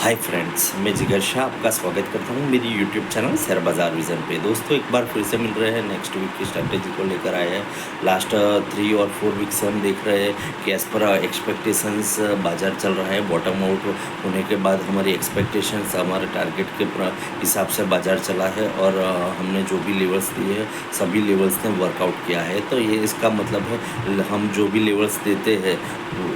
Hi friends, मैं जिगर शाह आपका स्वागत करता हूँ मेरी यूट्यूब चैनल शेयर बाज़ार विज़न पे। दोस्तों, एक बार फिर से मिल रहे हैं, नेक्स्ट वीक की स्ट्रैटेजी को लेकर आए हैं। लास्ट 3 और 4 वीक से हम देख रहे हैं कि एज़ पर एक्सपेक्टेशंस बाज़ार चल रहा है। बॉटम आउट होने के बाद हमारी एक्सपेक्टेशंस हमारे टारगेट के हिसाब से बाज़ार चला है और हमने जो भी लेवल्स दिए हैं सभी लेवल्स ने वर्कआउट किया है। तो ये इसका मतलब है हम जो भी लेवल्स देते हैं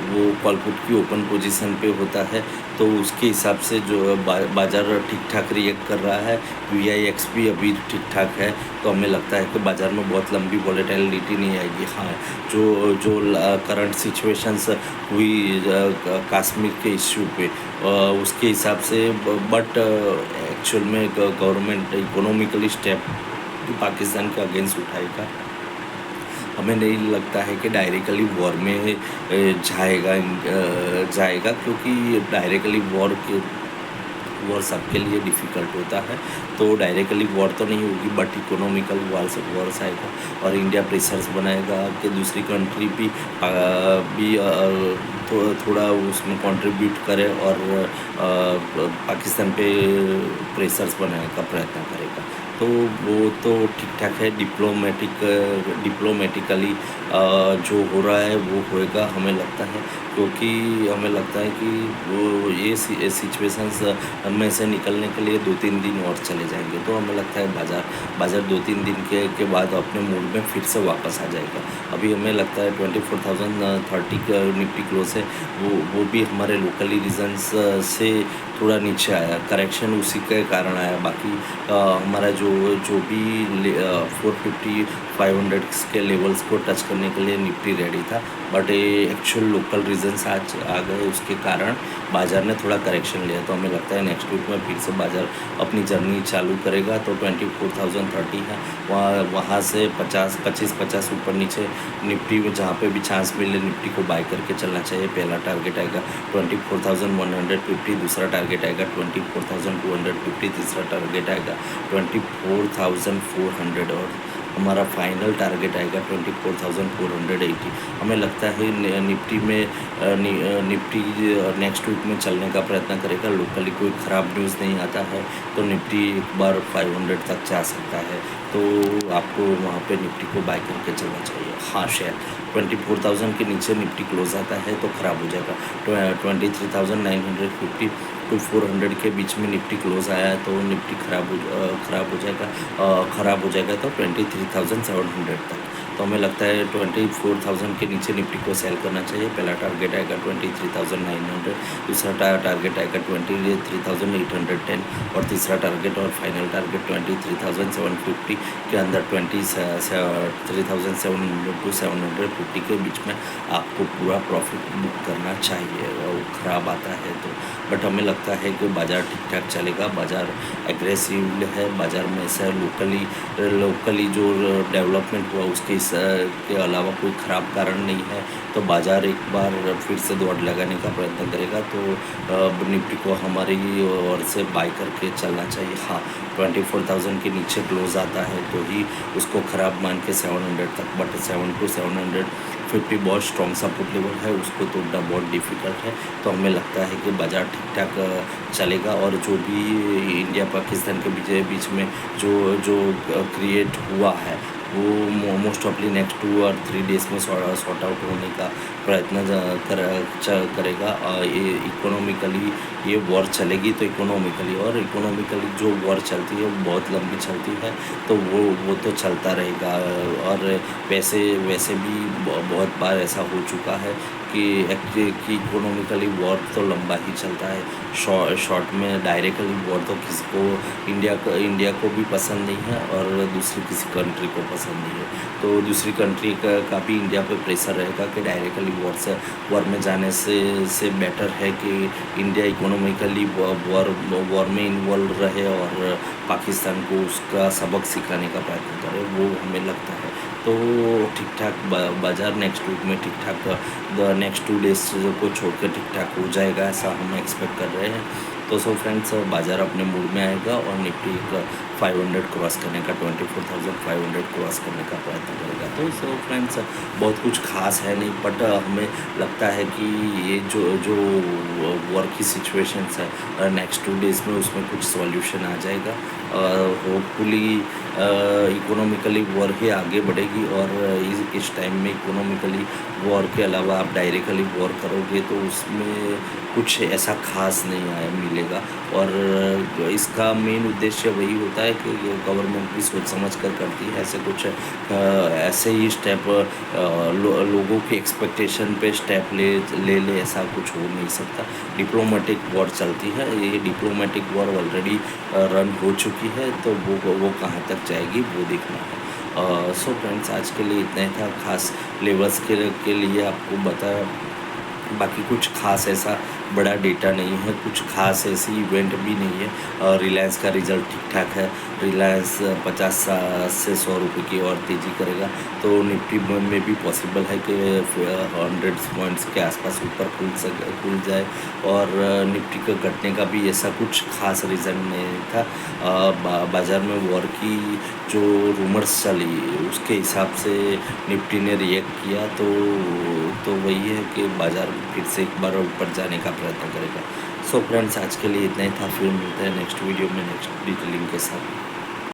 वो कॉल पुट की ओपन पोजीशन पे होता है, तो उसके हिसाब से जो बाज़ार ठीक ठाक रिएक्ट कर रहा है। VIX भी अभी ठीक ठाक है, तो हमें लगता है कि बाज़ार में बहुत लंबी वॉलेटिलिटी नहीं आएगी। हाँ, जो जो करंट सिचुएशंस हुई कश्मीर के इश्यू पे उसके हिसाब से, बट एक्चुअल में गवर्नमेंट इकोनॉमिकली स्टेप पाकिस्तान के अगेंस्ट उठाएगा। हमें नहीं लगता है कि डायरेक्टली वॉर में जाएगा, क्योंकि डायरेक्टली वॉर सबके लिए डिफ़िकल्ट होता है। तो डायरेक्टली वॉर तो नहीं होगी, बट इकोनॉमिकल वॉर्स आएगा और इंडिया प्रेशर्स बनाएगा कि दूसरी कंट्री भी थोड़ा उसमें कंट्रीब्यूट करे और पाकिस्तान पे प्रेशर्स बनाने का प्रयत्न करेगा। तो वो तो ठीक ठाक है। डिप्लोमेटिकली जो हो रहा है वो होएगा, हमें लगता है, क्योंकि हमें लगता है कि वो ये सिचुएशंस में से निकलने के लिए 2-3 दिन और चले जाएंगे। तो हमें लगता है बाज़ार 2-3 दिन के बाद अपने मूड में फिर से वापस आ जाएगा। अभी हमें लगता है 24,030 का निफ्टी क्लोज है, वो भी हमारे लोकली रीजन्स से थोड़ा नीचे आया, करेक्शन उसी के कारण आया। बाकी हमारा जो भी 450 500 के लेवल्स को टच करने के लिए निफ्टी रेडी था, बट एक्चुअल लोकल रीजन्स आज आ गए, उसके कारण बाज़ार ने थोड़ा करेक्शन लिया। तो हमें लगता है नेक्स्ट वीक में फिर से बाज़ार अपनी जर्नी चालू करेगा। तो 24,030 है, वहाँ से 25-50 ऊपर नीचे निफ्टी में जहाँ पे भी चांस मिले निफ्टी को बाय करके चलना चाहिए। पहला टारगेट आएगा 24,150, दूसरा टारगेट आएगा 24,250, तीसरा टारगेट आएगा 24,400 और हमारा फाइनल टारगेट आएगा 24,480। हमें लगता है निफ्टी नेक्स्ट वीक में चलने का प्रयत्न करेगा। लोकली कोई ख़राब न्यूज़ नहीं आता है तो निफ्टी एक बार 500 तक जा सकता है। तो आपको वहाँ पे निफ्टी को बाय करके चलना चाहिए। हाँ, शेयर 24,000 के नीचे निफ्टी क्लोज आता है तो ख़राब हो जाएगा। 23,950 टू 400 के बीच में निफ्टी क्लोज आया है तो निफ्टी ख़राब हो जाएगा तो 23,700 तक। तो हमें लगता है 24,000 के नीचे निफ्टी को सेल करना चाहिए। पहला टारगेट आएगा 23,900, दूसरा टारगेट आएगा 23,810 और तीसरा टारगेट और फाइनल टारगेट 23,750 के अंदर 23,700 टू 750 के बीच में आपको पूरा प्रॉफिट बुक करना चाहिए। और ख़राब आता है तो, बट हमें लगता है कि बाज़ार ठीक ठाक चलेगा। बाज़ार एग्रेसिव है, बाज़ार में ऐसा लोकली जो डेवलपमेंट हुआ उसके के अलावा कोई ख़राब कारण नहीं है। तो बाज़ार एक बार फिर से दौड़ लगाने का प्रयत्न करेगा, तो निफ्टी को हमारी ओर से बाय करके चलना चाहिए। हाँ, 24,000 के नीचे क्लोज आता है तो ही उसको ख़राब मान के 700 तक, बट 7 to 750 बहुत स्ट्रॉन्ग सपोर्ट लेवल है, उसको तोड़ना बहुत डिफ़िकल्ट है। तो हमें लगता है कि बाज़ार ठीक ठाक चलेगा और जो भी इंडिया पाकिस्तान के बीच में जो क्रिएट हुआ है वो मोस्ट ऑफली नेक्स्ट 2 और 3 डेज़ में सॉर्ट आउट होने का प्रयत्न करेगा। ये इकोनॉमिकली ये वॉर चलेगी तो इकोनॉमिकली जो वॉर चलती है वो बहुत लंबी चलती है, तो वो तो चलता रहेगा। और वैसे भी बहुत बार ऐसा हो चुका है कि इकोनॉमिकली वॉर तो लंबा ही चलता है। शॉर्ट में डायरेक्टली वॉर तो किसी को इंडिया को भी पसंद नहीं है और दूसरी किसी कंट्री को पसंद नहीं है। तो दूसरी कंट्री का भी इंडिया पे प्रेशर रहेगा कि डायरेक्टली वॉर में जाने से बेटर है कि इंडिया इकोनॉमिकली वॉर में इन्वॉल्व रहे और पाकिस्तान को उसका सबक सिखाने का प्रयत्न करे, वो हमें लगता है। तो ठीक ठाक बाज़ार नेक्स्ट वीक में ठीक ठाक नेक्स्ट 2 डेज़ को छोड़ कर ठीक ठाक हो जाएगा, ऐसा हम एक्सपेक्ट कर रहे हैं। तो सो फ्रेंड्स बाज़ार अपने मूड में आएगा और निफ्टी का 500 क्रॉस करने का 24,500 क्रॉस करने का प्रयत्न करेगा। तो सो फ्रेंड्स बहुत कुछ खास है नहीं, बट हमें लगता है कि ये जो जो वॉर की सिचुएशंस है नेक्स्ट 2 डेज़ में उसमें कुछ सॉल्यूशन आ जाएगा। होपफुली इकोनॉमिकली वॉर ही आगे बढ़ेगी और इस टाइम में इकोनॉमिकली वॉर के अलावा आप डायरेक्टली वॉर करोगे तो उसमें कुछ ऐसा खास नहीं आया मिलेगा। और इसका मेन उद्देश्य वही होता है कि गवर्नमेंट भी सोच समझ कर करती है ऐसे कुछ ऐसे ही स्टेप लोगों की एक्सपेक्टेशन पे स्टेप ले ऐसा कुछ हो नहीं सकता। डिप्लोमेटिक वॉर चलती है, ये डिप्लोमेटिक वॉर ऑलरेडी रन हो चुकी है, तो वो कहाँ तक जाएगी वो देखना है। सो फ्रेंड्स आज के लिए इतना ही था, खास लेवल्स के लिए आपको बताया। बाकी कुछ खास ऐसा बड़ा डेटा नहीं है, कुछ खास ऐसी इवेंट भी नहीं है। रिलायंस का रिज़ल्ट ठीक ठाक है, रिलायंस 50 से 100 रुपये की और तेज़ी करेगा, तो निफ्टी में भी पॉसिबल है कि 100 पॉइंट्स के आसपास ऊपर खुल जाए। और निफ्टी का घटने का भी ऐसा कुछ खास रीज़न नहीं था। बाज़ार में वॉर की जो रूमर्स चली उसके हिसाब से निफ्टी ने रिएक्ट किया, तो वही है कि बाज़ार फिर से एक बार ऊपर जाने का प्रयत्न करेगा। सो फ्रेंड्स आज के लिए इतना ही था, फिर मिलते हैं नेक्स्ट वीडियो में नेक्स्ट डिटेलिंग के साथ।